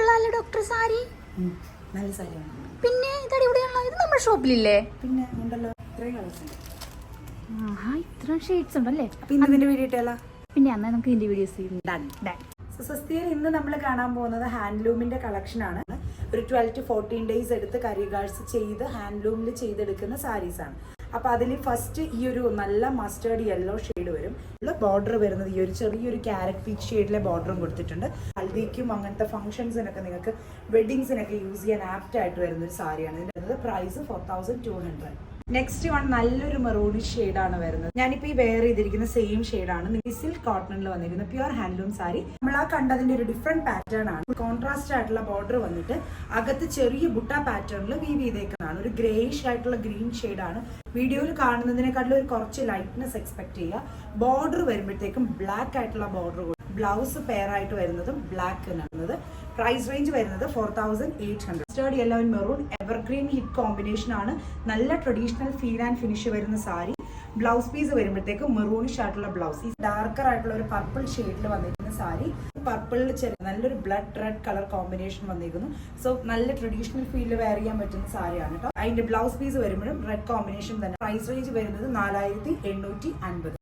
കൊള്ളാലോ ഡോക്ടർ സാരി. നല്ല സാരിയാണ്. പിന്നെ ഇതടി ഇവിടെയാണല്ലോ, ഇത് നമ്മുടെ ഷോപ്പിലില്ലേ? പിന്നെ ഉണ്ടല്ലോ, ഇത്രയും കളേഴ്സ് ഉണ്ട്. ആഹാ, ഇത്രയും ഷെയ്ഡ്സ് ഉണ്ടല്ലേ. പിന്നെ ഇതിന്റെ വീഡിയോ ഇട്ടല്ല. പിന്നെ അന്നേ നമുക്ക് ഇതിന്റെ വീഡിയോസ് സ്വസ്തിയിൽ ഇന്ന് നമ്മൾ കാണാൻ പോകുന്നത് ഹാൻഡ്ലൂമിന്റെ കളക്ഷൻ ആണ്. ഒരു 12 to 14 ഡേയ്സ് എടുത്ത് കരീഗാർഡ്സ് ചെയ്ത് ഹാൻഡ്ലൂമിൽ ചെയ്തെടുക്കുന്ന സാരീസ് ആണ്. അപ്പൊ അതിൽ ഫസ്റ്റ് ഈ ഒരു നല്ല മസ്റ്റേർഡ് യെല്ലോ ഷെയ്ഡ് വരും. ബോർഡർ വരുന്നത് ഈ ഒരു ചെറിയൊരു ക്യാരറ്റ് പീച്ച് ഷെയ്ഡിലെ ബോർഡറും കൊടുത്തിട്ടുണ്ട്. ഹൽദിക്കും അങ്ങനത്തെ ഫംഗ്ഷൻസിനൊക്കെ നിങ്ങൾക്ക് വെഡിങ്സിനൊക്കെ യൂസ് ചെയ്യാൻ ആപ്റ്റ് ആയിട്ട് വരുന്ന ഒരു സാരിയാണ്. ഇതിന്റെ പ്രൈസ് 4200. നെക്സ്റ്റ് വൺ നല്ലൊരു മെറൂണിഷ് ഷെയ്ഡാണ് വരുന്നത്. ഞാനിപ്പോ ഈ വെയർ ചെയ്തിരിക്കുന്ന സെയിം ഷെയ്ഡാണ് സിൽക്ക് കോട്ടണിൽ വന്നിരിക്കുന്ന പ്യുവർ ഹാൻഡ്ലൂം സാരി. നമ്മൾ ആ കണ്ടതിന്റെ ഒരു ഡിഫറെന്റ് പാറ്റേൺ ആണ്. കോൺട്രാസ്റ്റ് ആയിട്ടുള്ള ബോർഡർ വന്നിട്ട് അകത്ത് ചെറിയ ബുട്ട പാറ്റേണിൽ വീവ് ചെയ്തേക്കുന്നതാണ്. ഒരു ഗ്രേയിഷ് ആയിട്ടുള്ള ഗ്രീൻ ഷെയ്ഡാണ്. വീഡിയോയിൽ കാണുന്നതിനെക്കാട്ടിലും ഒരു കുറച്ച് ലൈറ്റ്നെസ് എക്സ്പെക്ട് ചെയ്യുക. ബോർഡർ വരുമ്പോഴത്തേക്കും ബ്ലാക്ക് ആയിട്ടുള്ള ബോർഡർ. ബ്ലൗസ് പെയർ ആയിട്ട് വരുന്നതും ബ്ലാക്ക് ആണ്. പ്രൈസ് റേഞ്ച് വരുന്നത് 4800. Mustard yellow and maroon evergreen hit combination ആണ്. നല്ല ട്രഡീഷണൽ ഫീൽ ആൻഡ് ഫിനിഷ് വരുന്ന സാരി. ബ്ലൗസ് പീസ് വരുമ്പോഴത്തേക്കും മെറൂണിഷ് ആയിട്ടുള്ള ബ്ലൗസ്. ഈ ഡാർക്കർ ആയിട്ടുള്ള ഒരു പർപ്പിൾ ഷെയ്ഡിൽ വന്നിരിക്കുന്ന സാരി. പർപ്പിളിൽ നല്ലൊരു ബ്ലഡ് റെഡ് കളർ കോമ്പിനേഷൻ വന്നിരിക്കുന്നു. സോ നല്ല ട്രഡീഷണൽ ഫീൽ വെയർ ചെയ്യാൻ പറ്റുന്ന സാരിയാണ് കേട്ടോ. അതിന്റെ ബ്ലൗസ് പീസ് വരുമ്പോഴും റെഡ് കോമ്പിനേഷൻ തന്നെ. പ്രൈസ് റേഞ്ച് വരുന്നത് 4850.